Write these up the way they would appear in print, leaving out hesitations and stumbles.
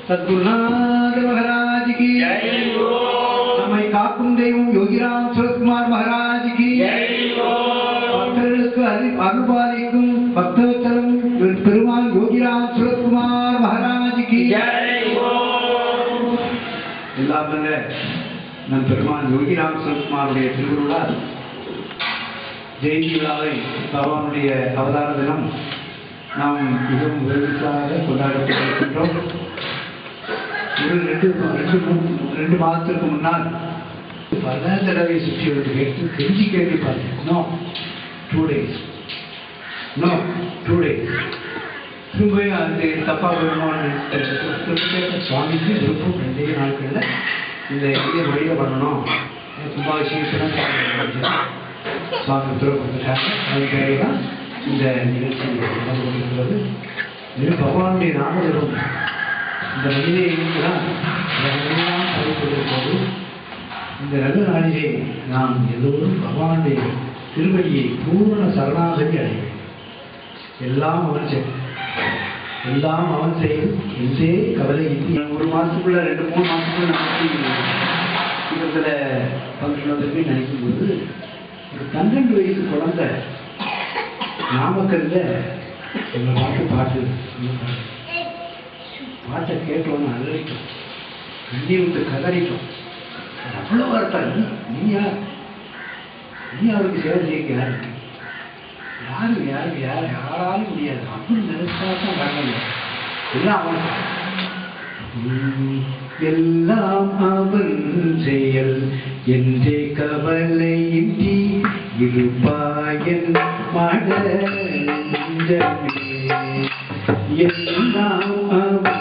सद्गुरुनाथ महाराज की जय हो। நம்மை காக்கும் தெய்வம் யோகிராம் சுரத்குமார் महाराज की जय हो। பக்தர்களுக்கு அருள்பாலிக்கும் பக்தவத்சலம் பெருமாள் யோகிராம் சுரத்குமார் महाराज की जय हो। எல்லாமே நம் பெருமாள் யோகிராம் சுரத்குமாருடைய திருவுருளால் ஜெயந்தி விழாவை பகவானுடைய அவதார தினம் நாம் மிகவும் விரைவாக கொண்டாடப்பட்டு இருக்கின்றோம். ஒரு ரெண்டு மாதத்திற்கு முன்னால் பல தடவை சுற்றி வந்து கேட்டு கெஞ்சி கேட்டு பார்த்தேன். நோ 2 days திரும்ப அது தப்பாக வருமானு சுவாமிக்கு விருப்பம் 2 நாட்களில் இந்த எளிய வழியில் பண்ணணும் கும்பாபிஷேகம் சுவாமி உத்தரவுட்டாங்க. அதுக்காக தான் இந்த நிகழ்ச்சி நடந்து கொண்டிருக்கிறது. இது பகவானுடைய நாமதம் இந்த மனித எல்லாம் கொண்டிருப்பது. இந்த ரகு நாளிலே நாம் எல்லோரும் பகவானுடைய திருவடியை பூர்ண சரணாகதி அடைவோம். எல்லாம் அவன் செய்யும் எந்தே கவலை இல்லை. 1 மாதத்துக்குள்ள 2-3 மாதத்துக்குள்ள நமக்கு இதில் பங்குள்ளதுன்னு நினைக்கும்போது ஒரு 12 வயசு குழந்தை நாமக்கல்ல எங்களை பாட்டை கேட்டோன்னு அலறிட்டோம், கண்ணி விட்டு கதறிட்டோம். அவ்வளோ வருத்தம். நீ அவருக்கு சேவை செய்ய யாராலும் முடியாது. அப்படின்னு நினைச்சாதான் வரல. எல்லாம் அவன் செயல் என்றே கவலையின்றி இருப்பாயன் மட எல்லாம் அவன்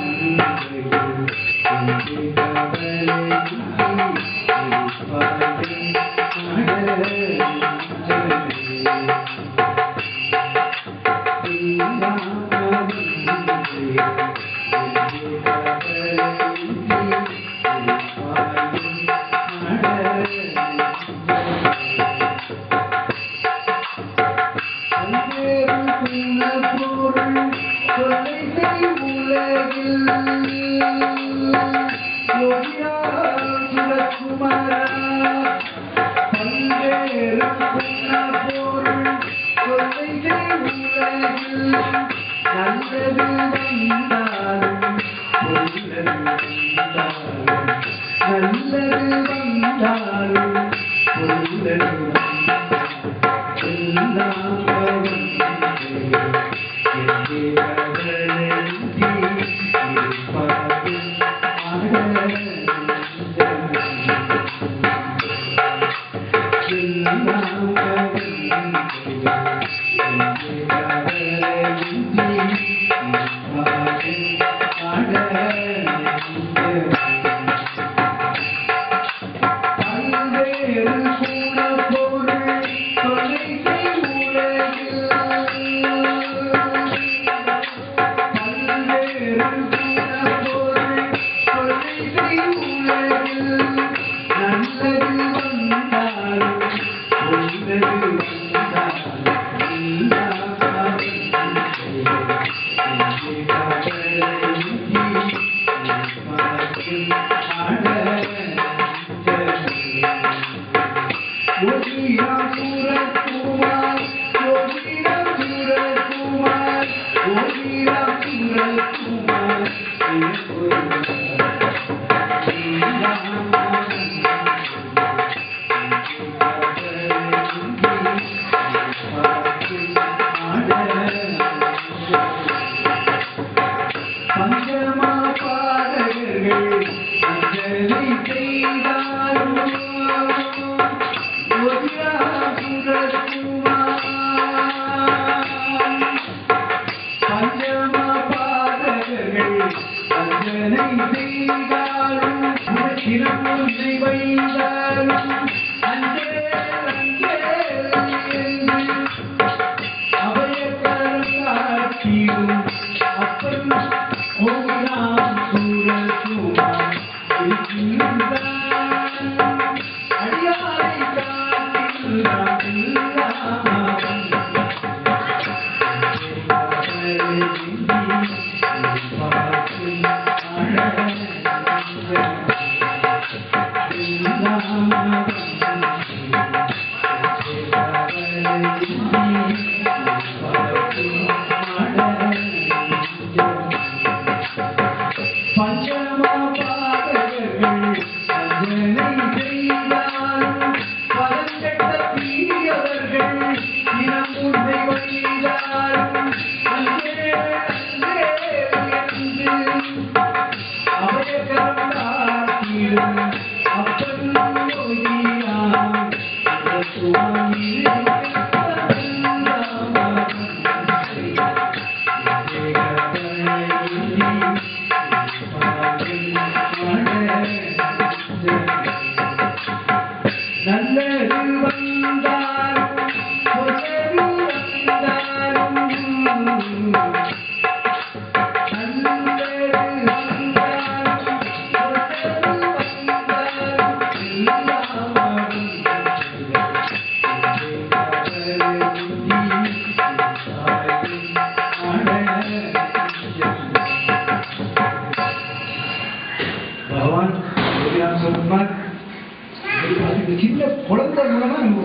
சின்ன குழந்தை மூலமா நம்ம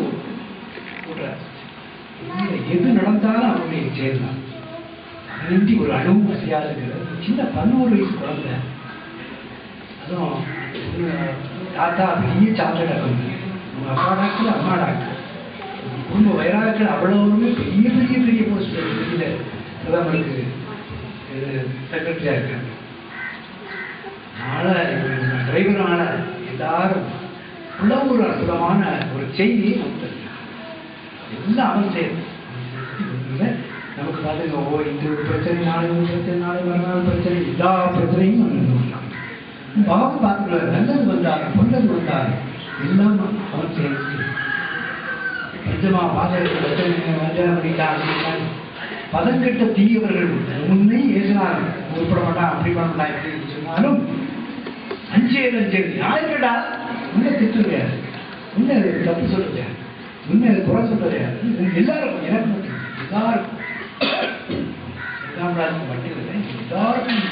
எது நடந்தாலும் அவருடைய சேர்ந்தான் அன்றைக்கு ஒரு அனுபவம் வசதியாக இருக்கிறது. சின்ன 11 வயசு குழந்தை, அதுவும் தாத்தா பெரிய சார்ட்டர் அக்கௌண்ட், உங்க அப்பா டாக்டர் அம்மா டாக்டர், குடும்ப வயராக்கள் அவ்வளவுமே பெரிய பெரிய பெரிய போஸ்ட் வெளியில பிரதமருக்கு செக்ரட்டரியா இருக்காங்க. அதனால டிரைவரான எல்லாரும் உள்ள ஒரு அற்புதமான ஒரு செய்தியை நமக்கு எல்லாம் அவன் செய்யணும். நமக்கு பாத்துங்க, ஓ இந்த ஒரு பிரச்சனை, நாளை ஒரு பிரச்சனை, நாளை மறுநாள் பிரச்சனை, எல்லா பிரச்சனையும் நம்ம பாவம் பார்த்துக்கிறார். நல்லது வந்தார், பொன்னது வந்தார், எல்லாம் அவன் செய்ய பஞ்சமா பாதகத்தை பிரச்சனை வஞ்சனை பண்ணிட்டாங்க. பதங்கெட்ட தீயவர்கள் முன்னே ஏசினார், உருப்பட மாட்டான், அப்படி பண்ண மாட்டான், இப்படி சொன்னாலும் அஞ்சேரி யாருக்கடா உன்னை திட்டுறியா, உன்னை தப்பு சொல்லுங்க, உன்னை குறை சொல்றியா, எல்லாரும் எனக்கு மட்டும் எல்லாருக்கும் எல்லாருக்கும்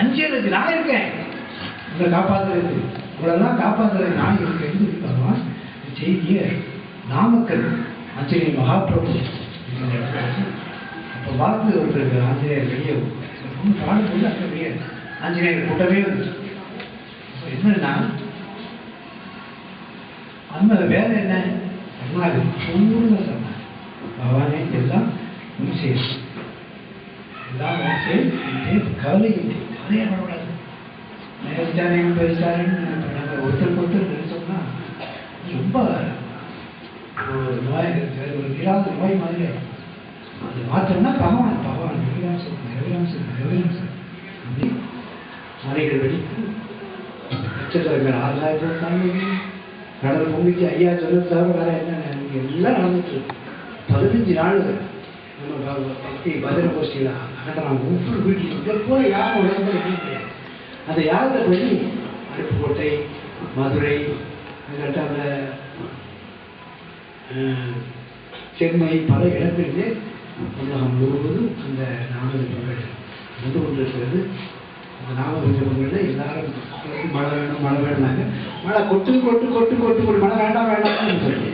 அஞ்சேரி நான் இருக்கேன், உங்களை காப்பாற்றுறது, உங்களெல்லாம் காப்பாற்றுறது நான் இருக்கேன். செய்திய நாமக்கல் ஆஞ்சநேய மகாபிரபு அப்போ பார்த்து ஒருத்தருக்கு ஆஞ்சநேயர் வெளியே பாடும்போது அங்கே வெளியே ஆஞ்சநேயர் கூட்டமே வந்துச்சு. என்னன்னா அந்த வேலை என்ன சொன்னாரு, பூர்ண சொன்னார், பகவானே எல்லாம் செய்யும், எல்லாம் கவலை இல்லை, கவலையே பண்ணக்கூடாது. விசாரணை விசாரணை ஒருத்தருக்கு ஒருத்தர் சொன்னா ரொம்ப நோய், ஒரு இல்லாத நோய் மாதிரி அது மாற்றம்னா பகவான் பகவான் ரவிராம் சார் மலைகள் வெடிப்பு, நட்சத்திரங்கள் ஆதாயத்தாங்க, கடல் பொங்கிச்சு, ஐயா சொல்ல தவிர வேற என்ன எல்லாம் நடந்துட்டு இருக்கு. 15 நாள் நம்ம பக்தி பஜனை கோஷ்டியில் அகண்டாங்க. ஒவ்வொரு வீட்டில் இங்கே கூட யாரும் உடம்பு முடியாது. அந்த யாகத்தை பண்ணி அருப்புக்கோட்டை, மதுரை, அந்த சென்னை பல இடங்களிலே உலகம் முழுவதும் அந்த நாமஜபங்கள் வந்து கொண்டிருக்கிறது. அந்த நாமஜபங்களில் எல்லாரும் மழை வேணும் மழை வேணுனாங்க, மழை கொட்டு கொட்டு கொட்டு கொட்டு கொட்டு மழை வேண்டாம் வேண்டாம்னு சொல்லி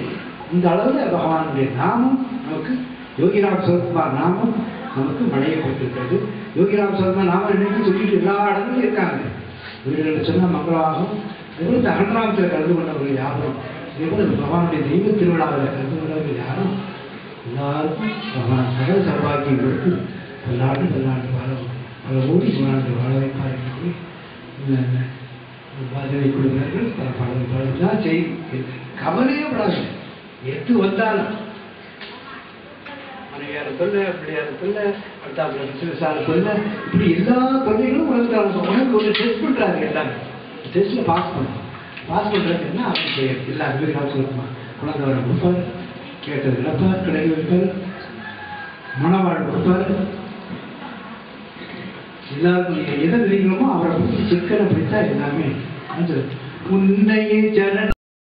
இந்த அளவில் பகவானுடைய நாமம் நமக்கு, யோகிராம் சிவகுமார் நாமம் நமக்கு மழையை கொடுத்திருக்கிறது. யோகிராம் சிவகுமார் நாமம் நினைத்து சொல்லிட்டு எல்லா இடங்களும் இருக்காங்க. வீடுகளில் சொன்னால் மங்களமாகும். அதுபோல் இந்த அகண்டராமத்தில் கலந்து கொண்டவர்கள் யாரும், இதேபோல் பகவானுடைய தெய்வ திருவிழாவில் கலந்து கொண்டவர்கள் யாரும் எல்லாருக்கும் பகவான் சகல சர்வாக்கியம் கொடுத்து பல்லாண்டு பல்லாண்டு வாழ பல கோடி வாழ்ந்து வாழ வைப்பார் என்று பாதனை கொடுக்கிறார்கள். பல பாடல் பாடலாம் செய்து கவலையே படாது. எது வந்தாலும் மனைவியார சொல்ல, பிள்ளையார சொல்ல, அடுத்தாப்புல சிவசார சொல்ல, இப்படி எல்லா தொல்லைகளும் உலகத்தில் ஒரு டெஸ்ட் பண்றாங்க. எல்லாமே டெஸ்ட்ல பாஸ் பண்ணுறதுன்னா அவன் செய்யறது எல்லா வீடுகளும் சொல்லணுமா, குழந்தை வர கொடுப்பார், கேட்டது இழப்பார், கிடைக்க வைப்பார், மனவாழ் கொடுப்பார், எல்லாருக்கும் நீங்க எதை நினைக்கிறோமோ அவரை பிடிச்சி சிக்கனை பிடித்தா எல்லாமே உன்னையே ஜன